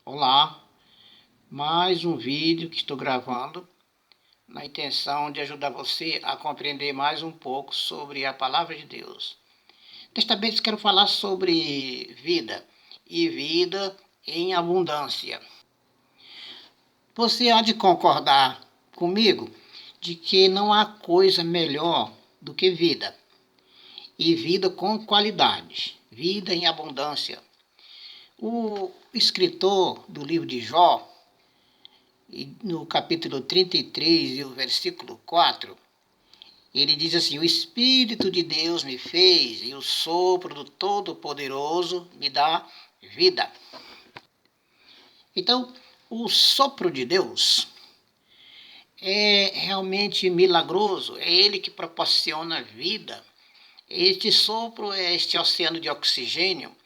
Olá, mais um vídeo que estou gravando na intenção de ajudar você a compreender mais um pouco sobre a Palavra de Deus. Desta vez quero falar sobre vida e vida em abundância. Você há de concordar comigo de que não há coisa melhor do que vida e vida com qualidade, vida em abundância. O escritor do livro de Jó, no capítulo 33 e o versículo 4, ele diz assim: O Espírito de Deus me fez e o sopro do Todo-Poderoso me dá vida. Então, o sopro de Deus é realmente milagroso, é ele que proporciona vida. Este sopro é este oceano de oxigênio,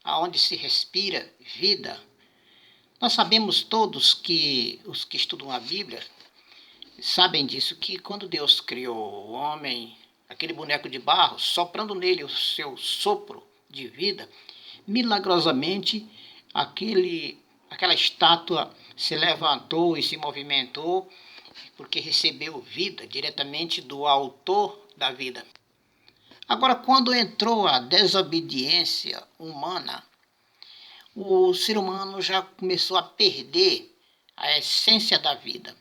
aonde se respira vida. Nós sabemos todos que os que estudam a Bíblia sabem disso, que quando Deus criou o homem, aquele boneco de barro, soprando nele o seu sopro de vida, milagrosamente aquela estátua se levantou e se movimentou, porque recebeu vida diretamente do autor da vida. Agora, quando entrou a desobediência humana, o ser humano já começou a perder a essência da vida,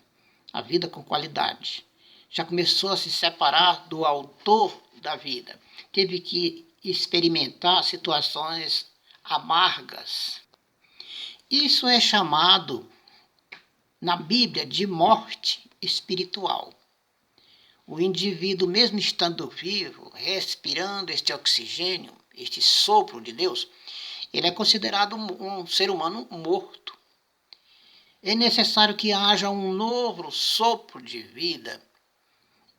a vida com qualidade. Já começou a se separar do autor da vida. Teve que experimentar situações amargas. Isso é chamado na Bíblia de morte espiritual. O indivíduo, mesmo estando vivo, respirando este oxigênio, este sopro de Deus, ele é considerado um ser humano morto. É necessário que haja um novo sopro de vida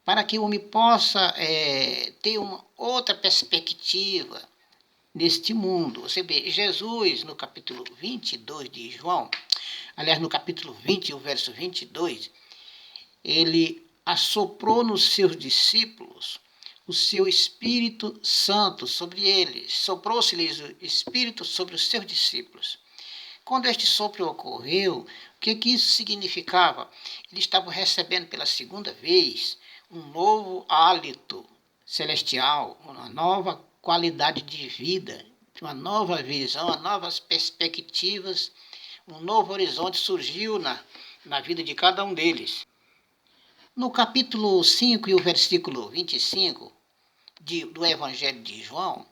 para que o homem possa ter uma outra perspectiva neste mundo. Você vê, Jesus, no capítulo 22 de João, aliás, no capítulo 20, o verso 22, ele assoprou nos seus discípulos o seu Espírito Santo sobre eles, soprou-se-lhes o Espírito sobre os seus discípulos. Quando este sopro ocorreu, o que isso significava? Eles estavam recebendo pela segunda vez um novo hálito celestial, uma nova qualidade de vida, uma nova visão, novas perspectivas, um novo horizonte surgiu na vida de cada um deles. No capítulo 5 e o versículo 25 do Evangelho de João,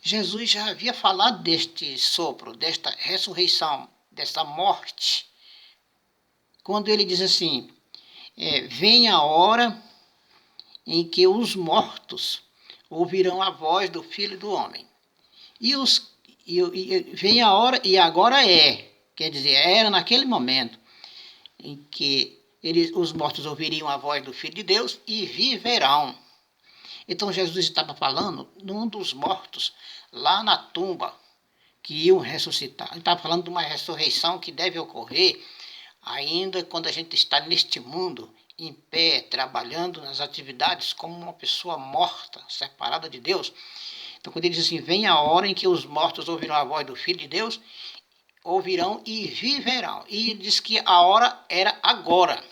Jesus já havia falado deste sopro, desta ressurreição, desta morte, quando ele diz assim: vem a hora em que os mortos ouvirão a voz do Filho do Homem. E vem a hora, e agora quer dizer, era naquele momento em que os mortos ouviriam a voz do Filho de Deus e viverão. Então Jesus estava falando num dos mortos, lá na tumba, que iam ressuscitar. Ele estava falando de uma ressurreição que deve ocorrer ainda quando a gente está neste mundo, em pé, trabalhando nas atividades como uma pessoa morta, separada de Deus. Então quando ele diz assim, vem a hora em que os mortos ouvirão a voz do Filho de Deus, ouvirão e viverão. E ele diz que a hora era agora.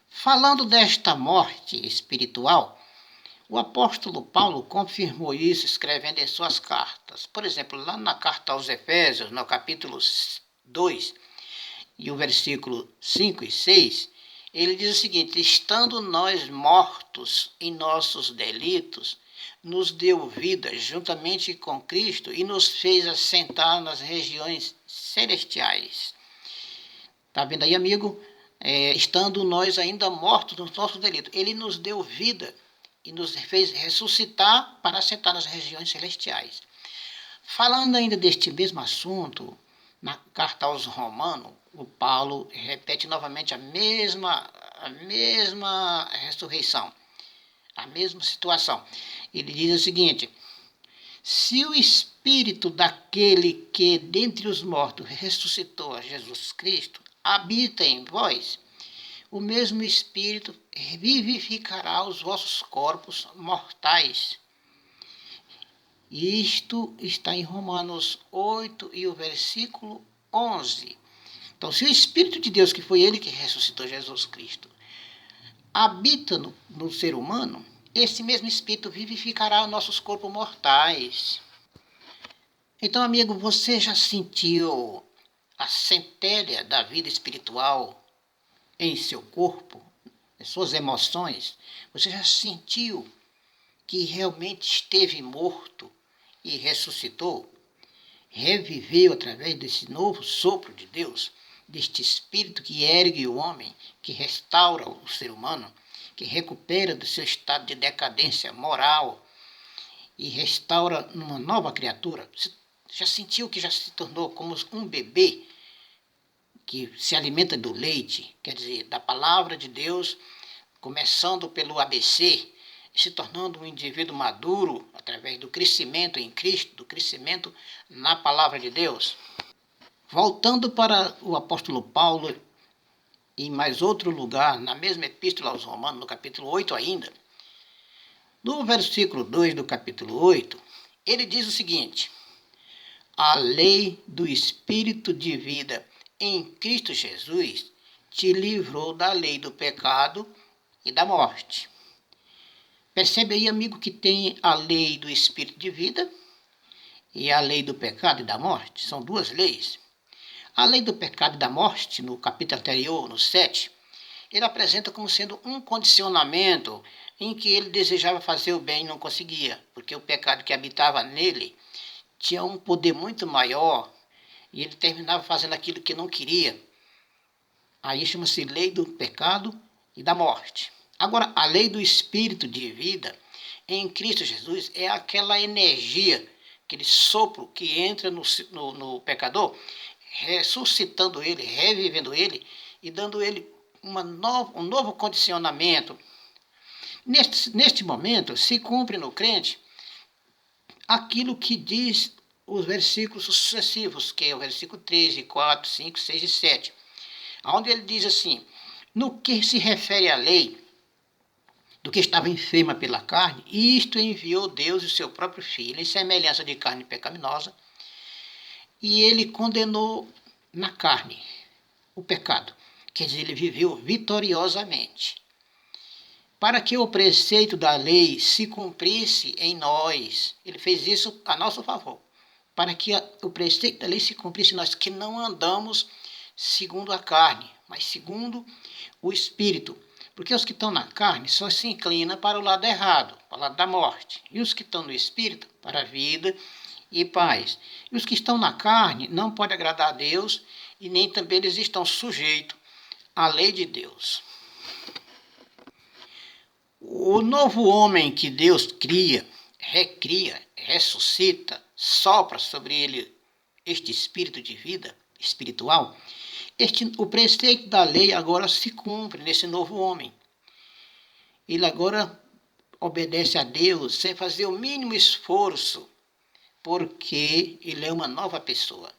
Falando desta morte espiritual, o apóstolo Paulo confirmou isso escrevendo em suas cartas. Por exemplo, lá na carta aos Efésios, no capítulo 2, e o versículo 5 e 6, ele diz o seguinte: estando nós mortos em nossos delitos, nos deu vida juntamente com Cristo e nos fez assentar nas regiões celestiais. Está vendo aí, amigo? Estando nós ainda mortos nos nossos delitos, ele nos deu vida e nos fez ressuscitar para assentar nas regiões celestiais. Falando ainda deste mesmo assunto, na carta aos Romanos, o Paulo repete novamente a mesma ressurreição, a mesma situação. Ele diz o seguinte: se o Espírito daquele que dentre os mortos ressuscitou a Jesus Cristo habita em vós, o mesmo Espírito vivificará os vossos corpos mortais Isto está em Romanos 8 e o versículo 11. Então, se o Espírito de Deus, que foi ele que ressuscitou Jesus Cristo, habita no ser humano, esse mesmo Espírito vivificará os nossos corpos mortais. Então, amigo, você já sentiu a centelha da vida espiritual em seu corpo, em suas emoções? Você já sentiu que realmente esteve morto e ressuscitou? Reviveu através desse novo sopro de Deus, deste Espírito que ergue o homem, que restaura o ser humano, que recupera do seu estado de decadência moral e restaura numa nova criatura. Você já sentiu que já se tornou como um bebê que se alimenta do leite, quer dizer, da palavra de Deus, começando pelo ABC, se tornando um indivíduo maduro através do crescimento em Cristo, do crescimento na palavra de Deus? Voltando para o apóstolo Paulo, em mais outro lugar, na mesma epístola aos Romanos, no capítulo 8 ainda, no versículo 2 do capítulo 8, ele diz o seguinte: a lei do Espírito de vida em Cristo Jesus te livrou da lei do pecado e da morte. Percebe aí, amigo, que tem a lei do Espírito de vida e a lei do pecado e da morte. São duas leis. A lei do pecado e da morte, no capítulo anterior, no 7, ele apresenta como sendo um condicionamento em que ele desejava fazer o bem e não conseguia, porque o pecado que habitava nele tinha um poder muito maior e ele terminava fazendo aquilo que não queria. Aí chama-se lei do pecado e da morte. Agora, a lei do Espírito de vida em Cristo Jesus é aquela energia, aquele sopro que entra no pecador, ressuscitando ele, revivendo ele e dando ele um novo condicionamento. Neste momento, se cumpre no crente aquilo que diz os versículos sucessivos, que é o versículo 13, 4, 5, 6 e 7, onde ele diz assim: no que se refere à lei, do que estava enferma pela carne, isto enviou Deus o seu próprio Filho, em semelhança de carne pecaminosa, e ele condenou na carne o pecado. Quer dizer, ele viveu vitoriosamente. Para que o preceito da lei se cumprisse em nós, ele fez isso a nosso favor. Para que o preceito da lei se cumprisse em nós, que não andamos segundo a carne, mas segundo o Espírito. Porque os que estão na carne só se inclinam para o lado errado, para o lado da morte. E os que estão no Espírito, para a vida e paz. E os que estão na carne não podem agradar a Deus e nem também eles estão sujeitos à lei de Deus. O novo homem que Deus cria, recria, ressuscita, sopra sobre ele este espírito de vida espiritual, o preceito da lei agora se cumpre nesse novo homem. Ele agora obedece a Deus sem fazer o mínimo esforço, porque ele é uma nova pessoa.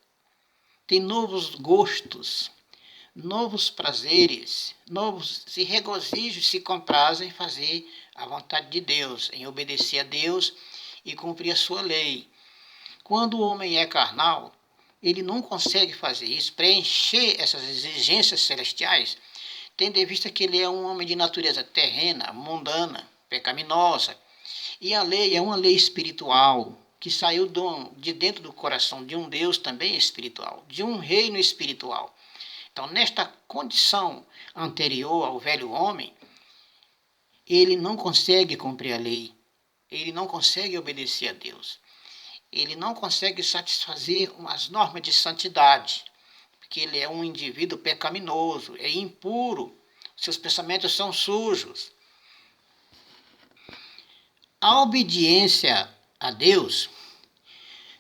Tem novos gostos, novos prazeres, novos se regozijam, se comprazem em fazer a vontade de Deus, em obedecer a Deus e cumprir a sua lei. Quando o homem é carnal, ele não consegue fazer isso, preencher essas exigências celestiais, tendo em vista que ele é um homem de natureza terrena, mundana, pecaminosa. E a lei é uma lei espiritual, que saiu de dentro do coração de um Deus também espiritual, de um reino espiritual. Então, nesta condição anterior ao velho homem, ele não consegue cumprir a lei, ele não consegue obedecer a Deus, ele não consegue satisfazer as normas de santidade, porque ele é um indivíduo pecaminoso, é impuro, seus pensamentos são sujos. A obediência a Deus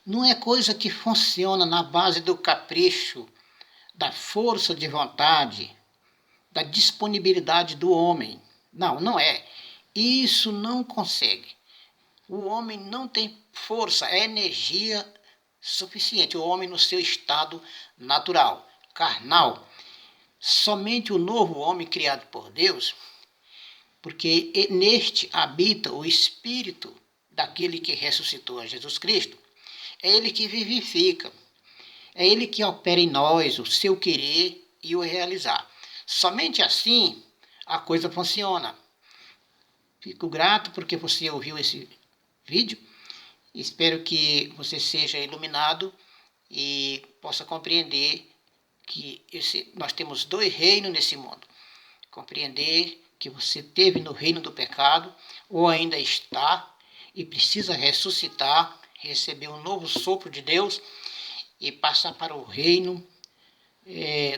não é coisa que funciona na base do capricho, da força de vontade, da disponibilidade do homem. Não, não é. Isso não consegue. O homem não tem força, energia suficiente. O homem no seu estado natural, carnal. Somente o novo homem criado por Deus, porque neste habita o Espírito daquele que ressuscitou a Jesus Cristo. É Ele que vivifica. É Ele que opera em nós o seu querer e o realizar. Somente assim a coisa funciona. Fico grato porque você ouviu esse vídeo. Espero que você seja iluminado e possa compreender que nós temos dois reinos nesse mundo. Compreender que você esteve no reino do pecado ou ainda está e precisa ressuscitar, receber um novo sopro de Deus e passar para o reino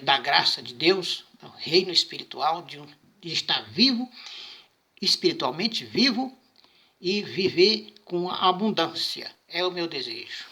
da graça de Deus, o reino espiritual de estar vivo, espiritualmente vivo e viver com abundância. É o meu desejo.